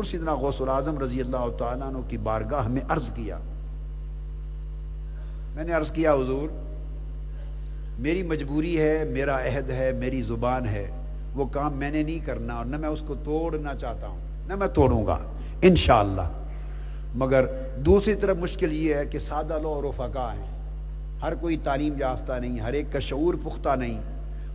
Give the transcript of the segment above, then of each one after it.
سیدنا غوث اعظم رضی اللہ تعالیٰ عنہ کی بارگاہ میں عرض کیا، میں نے عرض کیا حضور میری مجبوری ہے، میرا عہد ہے، میری زبان ہے، وہ کام میں نے نہیں کرنا اور نہ میں اس کو توڑنا چاہتا ہوں، نہ میں توڑوں گا انشاءاللہ۔ مگر دوسری طرف مشکل یہ ہے کہ سادہ لو اور رفقا ہیں، ہر کوئی تعلیم یافتہ نہیں، ہر ایک کا شعور پختہ نہیں،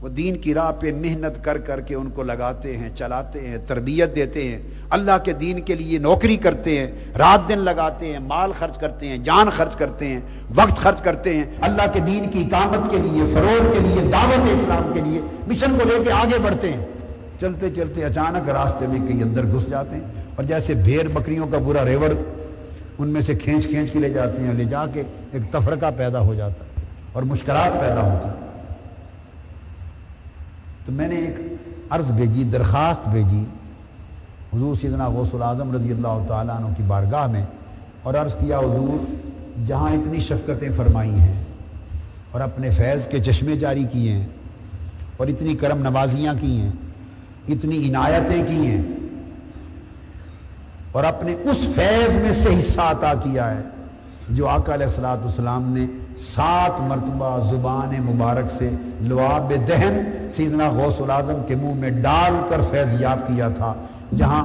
وہ دین کی راہ پہ محنت کر کر کے ان کو لگاتے ہیں، چلاتے ہیں، تربیت دیتے ہیں، اللہ کے دین کے لیے نوکری کرتے ہیں، رات دن لگاتے ہیں، مال خرچ کرتے ہیں، جان خرچ کرتے ہیں، وقت خرچ کرتے ہیں، اللہ کے دین کی اقامت کے لیے، فروغ کے لیے، دعوت اسلام کے لیے مشن کو لے کے آگے بڑھتے ہیں۔ چلتے چلتے اچانک راستے میں کہیں اندر گھس جاتے ہیں اور جیسے بھیڑ بکریوں کا برا ریوڑ ان میں سے کھینچ کھینچ کے لے جاتے ہیں، لے جا کے ایک تفرقہ پیدا ہو جاتا ہے اور مشکلات پیدا ہوتی ہیں۔ تو میں نے ایک عرض بھیجی، درخواست بھیجی حضور سیدنا غوث اعظم رضی اللہ تعالیٰ عنہ کی بارگاہ میں، اور عرض کیا حضور جہاں اتنی شفقتیں فرمائی ہیں اور اپنے فیض کے چشمے جاری کیے ہیں اور اتنی کرم نوازیاں کی ہیں، اتنی عنایتیں کی ہیں اور اپنے اس فیض میں سے حصہ عطا کیا ہے جو آقا علیہ الصلوۃ والسلام نے 7 مرتبہ زبان مبارک سے لعاب دہن سیدنا غوث اعظم کے منہ میں ڈال کر فیض یاب کیا تھا، جہاں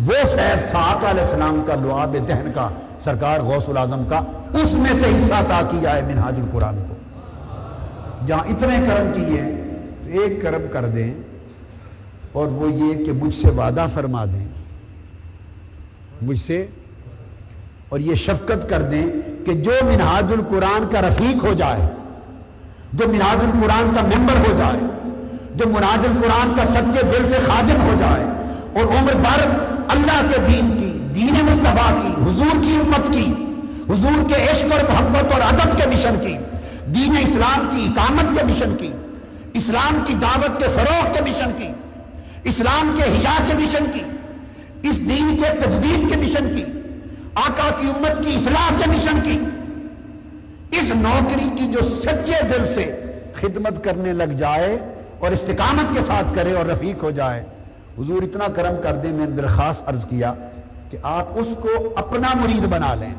وہ فیض تھا آقا علیہ السلام کا لعاب دہن کا، سرکار غوث اعظم کا، اس میں سے حصہ عطا کیا ہے منہاج القرآن کو۔ جہاں اتنے کرم کیے ہیں تو ایک کرم کر دیں، اور وہ یہ کہ مجھ سے وعدہ فرما دیں، مجھ سے، اور یہ شفقت کر دیں کہ جو منہاج القرآن کا رفیق ہو جائے، جو منہاج القرآن کا ممبر ہو جائے، جو منہاج القرآن کا سچے دل سے خادم ہو جائے اور عمر بھر اللہ کے دین کی، دین مصطفیٰ کی، حضور کی امت کی، حضور کے عشق اور محبت اور ادب کے مشن کی، دین اسلام کی اقامت کے مشن کی، اسلام کی دعوت کے فروغ کے مشن کی، اسلام کے حیا کے مشن کی، اس دین کے تجدید کے مشن کی، آقا کی امت کی اصلاح کے مشن کی، اس نوکری کی جو سچے دل سے خدمت کرنے لگ جائے اور استقامت کے ساتھ کرے اور رفیق ہو جائے، حضور اتنا کرم کر دیں۔ میں نے درخواست عرض کیا کہ آپ اس کو اپنا مرید بنا لیں،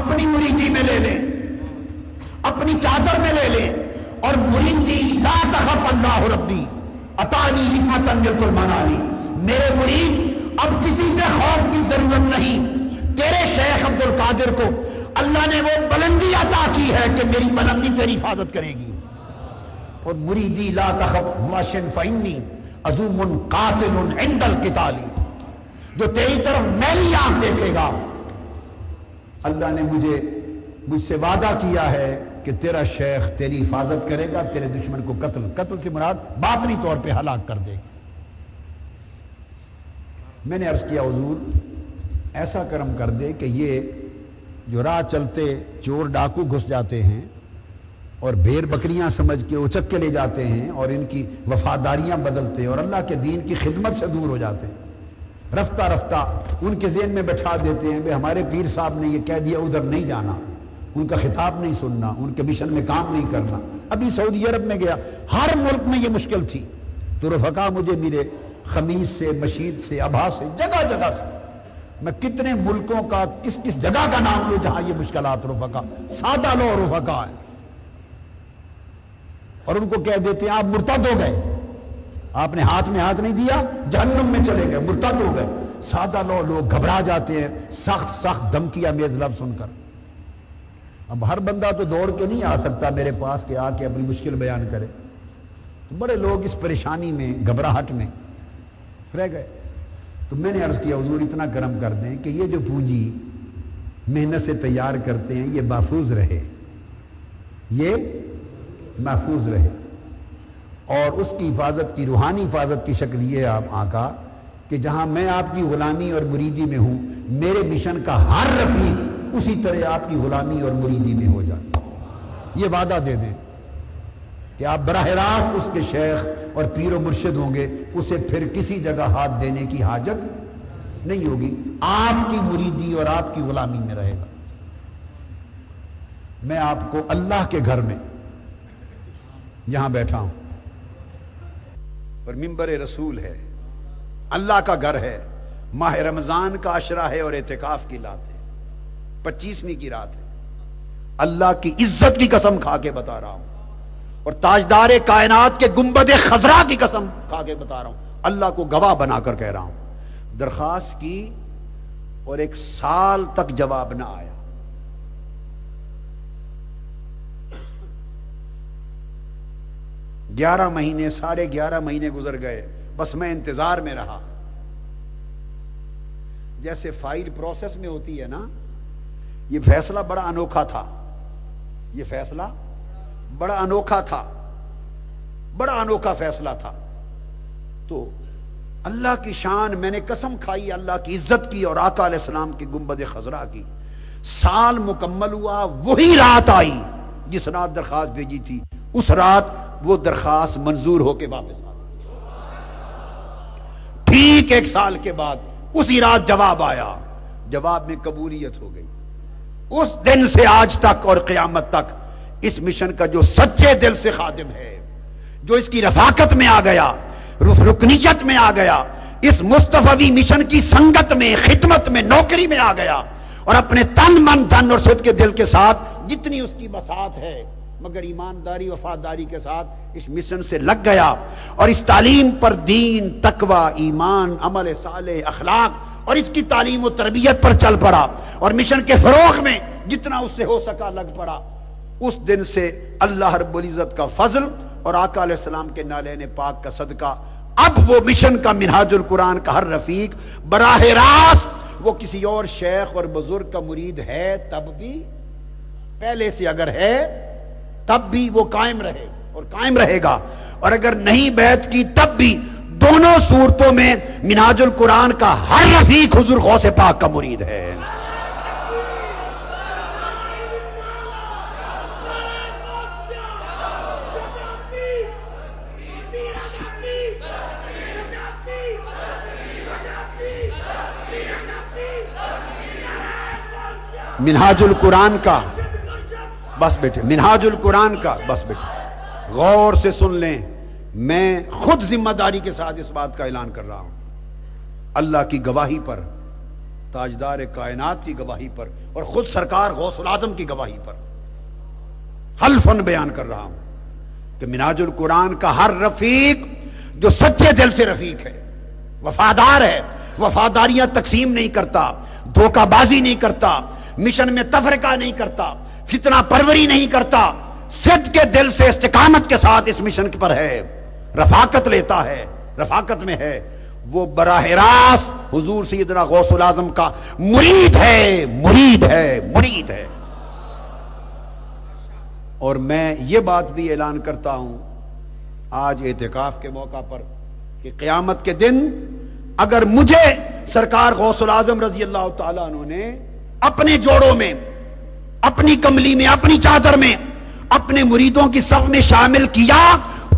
اپنی مریدی میں لے لیں، اپنی چادر میں لے لیں، اور مریدی لا تخف اللہ ربی اتانی رحمت ملت المنانی، میرے مرید اب کسی سے خوف کی ضرورت نہیں، تیرے شیخ عبد القادر کو اللہ نے وہ بلندی عطا کی ہے کہ میری بلندی تیری حفاظت کرے گی۔ اور مریدی لا تخف واشن فانی عزوم قاتل عند القتال، جو تیری طرف میلی آنکھ دیکھے گا، اللہ نے مجھ سے وعدہ کیا ہے کہ تیرا شیخ تیری حفاظت کرے گا، تیرے دشمن کو قتل سے مراد باطنی طور پہ ہلاک کر دے گا۔ میں نے عرض کیا حضور ایسا کرم کر دے کہ یہ جو راہ چلتے چور ڈاکو گھس جاتے ہیں اور بھیڑ بکریاں سمجھ کے اچک کے لے جاتے ہیں اور ان کی وفاداریاں بدلتے ہیں اور اللہ کے دین کی خدمت سے دور ہو جاتے ہیں، رفتہ رفتہ ان کے ذہن میں بٹھا دیتے ہیں بھئی ہمارے پیر صاحب نے یہ کہہ دیا ادھر نہیں جانا، ان کا خطاب نہیں سننا، ان کے مشن میں کام نہیں کرنا۔ ابھی سعودی عرب میں گیا، ہر ملک میں یہ مشکل تھی، تو رفقا مجھے ملے، خمیس سے، مشید سے، ابھا سے، جگہ جگہ سے، میں کتنے ملکوں کا کس کس جگہ کا نام لوں جہاں یہ مشکلات رفقا، سادہ لو رفقا ہے، اور ان کو کہہ دیتے ہیں آپ مرتد ہو گئے، آپ نے ہاتھ میں ہاتھ نہیں دیا جہنم میں چلے گئے، مرتد ہو گئے۔ سادہ لو لوگ گھبرا جاتے ہیں سخت سخت دھمکی آمیز لفظ سن کر۔ اب ہر بندہ تو دوڑ کے نہیں آ سکتا میرے پاس کہ آ کے اپنی مشکل بیان کرے، تو بڑے لوگ اس پریشانی میں، گھبراہٹ میں رہ گئے۔ تو میں نے عرض کیا حضور اتنا کرم کر دیں کہ یہ جو پونجی محنت سے تیار کرتے ہیں یہ محفوظ رہے، یہ محفوظ رہے، اور اس کی حفاظت کی روحانی حفاظت کی شکل یہ ہے آپ آقا کہ جہاں میں آپ کی غلامی اور مریدی میں ہوں، میرے مشن کا ہر رفیق اسی طرح آپ کی غلامی اور مریدی میں ہو جائے۔ یہ وعدہ دے دیں کہ آپ براہ راست اس کے شیخ اور پیر و مرشد ہوں گے، اسے پھر کسی جگہ ہاتھ دینے کی حاجت نہیں ہوگی، آپ کی مریدی اور آپ کی غلامی میں رہے گا۔ میں آپ کو اللہ کے گھر میں جہاں بیٹھا ہوں اور منبر رسول ہے، اللہ کا گھر ہے، ماہ رمضان کا عشرہ ہے اور اعتکاف کی رات ہے، 25ویں کی رات ہے۔ اللہ کی عزت کی قسم کھا کے بتا رہا ہوں، اور تاجدار کائنات کے گنبد خضرا کی قسم کھا کے بتا رہا ہوں، اللہ کو گواہ بنا کر کہہ رہا ہوں، درخواست کی اور 1 سال تک جواب نہ آیا۔ 11 مہینے 11.5 مہینے گزر گئے، بس میں انتظار میں رہا۔ جیسے فائل پروسیس میں ہوتی ہے نا، یہ فیصلہ بڑا انوکھا تھا، یہ فیصلہ بڑا انوکھا تھا، بڑا انوکھا فیصلہ تھا۔ تو اللہ کی شان، میں نے قسم کھائی اللہ کی عزت کی اور آقا علیہ السلام کی گنبد خضرا کی۔ سال مکمل ہوا، وہی رات آئی جس رات درخواست بھیجی تھی، اس رات وہ درخواست منظور ہو کے واپس آ گئی۔ ٹھیک 1 سال کے بعد اسی رات جواب آیا، جواب میں قبولیت ہو گئی۔ اس دن سے آج تک اور قیامت تک اس مشن کا جو سچے دل سے خادم ہے، جو اس کی رفاقت میں آ گیا، رکنیت میں آ گیا، اس مصطفی مشن کی سنگت میں، خدمت میں، نوکری میں آ گیا، اور اپنے تن من دھن اور صدق کے دل کے ساتھ جتنی اس کی بساط ہے مگر ایمانداری وفاداری کے ساتھ اس مشن سے لگ گیا، اور اس تعلیم پر دین، تقوی، ایمان، عمل صالح، اخلاق اور اس کی تعلیم و تربیت پر چل پڑا، اور مشن کے فروغ میں جتنا اس سے ہو سکا لگ پڑا۔ اس دن سے اللہ رب العزت کا فضل اور آقا علیہ السلام کے نالین پاک کا صدقہ، اب وہ مشن کا منہاج القرآن کا ہر رفیق براہ راست وہ کسی اور شیخ اور بزرگ کا مرید ہے تب بھی، پہلے سے اگر ہے تب بھی وہ قائم رہے اور قائم رہے گا، اور اگر نہیں بیعت کی تب بھی دونوں صورتوں میں منہاج القرآن کا ہر رفیق حضور غوث پاک کا مرید ہے۔ منہاج القرآن کا، بس بیٹے، منہاج القرآن کا، بس بیٹے غور سے سن لیں، میں خود ذمہ داری کے ساتھ اس بات کا اعلان کر رہا ہوں، اللہ کی گواہی پر، تاجدار کائنات کی گواہی پر، اور خود سرکار غوث العظم کی گواہی پر حلفاً بیان کر رہا ہوں کہ منہاج القرآن کا ہر رفیق جو سچے دل سے رفیق ہے، وفادار ہے، وفاداریاں تقسیم نہیں کرتا، دھوکہ بازی نہیں کرتا، مشن میں تفرقہ نہیں کرتا، فتنہ پروری نہیں کرتا، صدق کے دل سے استقامت کے ساتھ اس مشن پر ہے، رفاقت لیتا ہے، رفاقت میں ہے، وہ براہ راست حضور سیدنا غوث العظم کا مرید ہے، مرید ہے، مرید ہے۔ اور میں یہ بات بھی اعلان کرتا ہوں آج اعتکاف کے موقع پر کہ قیامت کے دن اگر مجھے سرکار غوث العظم رضی اللہ تعالیٰ عنہ نے اپنے جوڑوں میں، اپنی کملی میں، اپنی چادر میں اپنے مریدوں کی صف میں شامل کیا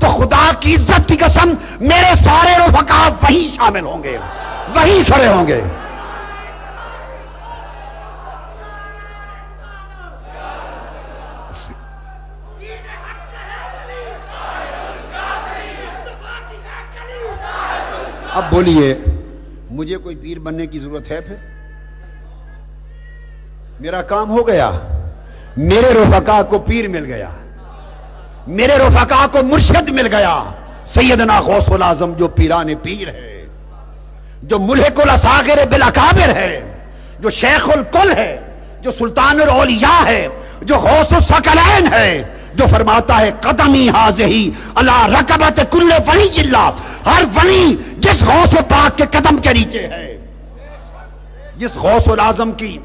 تو خدا کی عزت کی قسم میرے سارے رفقا وہی شامل ہوں گے، وہی کھڑے ہوں گے۔ اب بولیے، مجھے کوئی پیر بننے کی ضرورت ہے؟ پھر میرا کام ہو گیا، میرے رفقا کو پیر مل گیا، میرے رفقا کو مرشد مل گیا، سیدنا غوث العظم جو پیران پیر ہے، جو ملحق الاصاغر بالاکابر ہے، جو شیخ الکل ہے، جو سلطان الاولیاء ہے، جو غوث الثقلین ہے، جو فرماتا ہے قدمی حاضہی علی رکبت کل ولی اللہ، ہر ولی جس غوث پاک کے قدم کے نیچے ہے، جس غوث العظم کی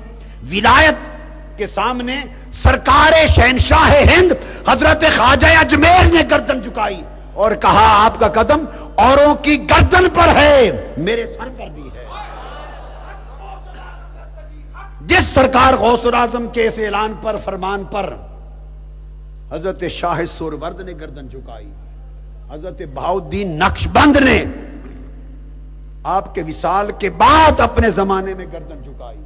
ولایت کے سامنے سرکار شہنشاہ ہند حضرت خواجہ اجمیر نے گردن جھکائی اور کہا آپ کا قدم اوروں کی گردن پر ہے، میرے سر پر بھی ہے۔ جس سرکار غوث العظم کے اس اعلان پر، فرمان پر حضرت شاہ سورورد نے گردن جھکائی، حضرت بہاؤالدین نقشبند نے آپ کے وصال کے بعد اپنے زمانے میں گردن جھکائی،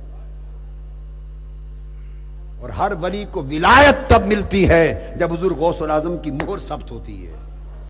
اور ہر ولی کو ولایت تب ملتی ہے جب حضور غوث العظم کی مہر ثبت ہوتی ہے۔